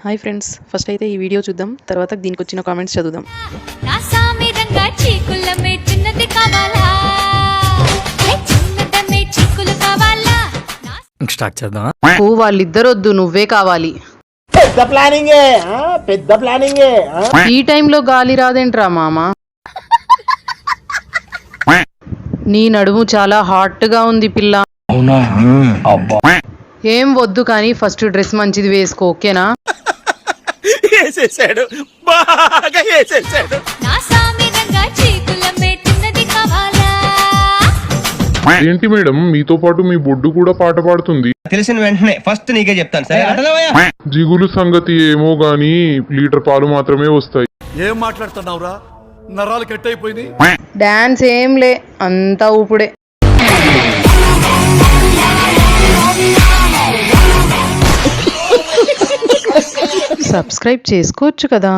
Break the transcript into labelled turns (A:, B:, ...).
A: Hi friends, first అయితే ఈ video చూద్దాం, తర్వాత దీనికి వచ్చిన కామెంట్స్ చదువుదాం. వాళ్ళిద్దరొద్దు, నువ్వే కావాలి. పెద్ద ప్లానింగే. ఈ టైంలో గాలి రాదేంట్రా మామ? నీ నడుము చాలా హాట్ గా ఉంది పిల్ల. ఏం వద్దు కానీ ఫస్ట్ డ్రెస్ మంచిది వేసుకో, ఓకేనా?
B: ఏంటి మేడం, మీతో పాటు మీ బొడ్డు కూడా పాట పాడుతుంది?
C: తెలిసిన వెంటనే ఫస్ట్ నీకే చెప్తాను సార్.
B: జిగులు సంగతి ఏమో గానీ లీటర్ పాలు మాత్రమే వస్తాయి.
D: ఏం మాట్లాడుతున్నావురా? నరాలు కట్ అయిపోయింది.
A: డాన్స్ ఏం లే, అంతా ఊపుడే. సబ్స్క్రైబ్ చేసుకోవచ్చు కదా.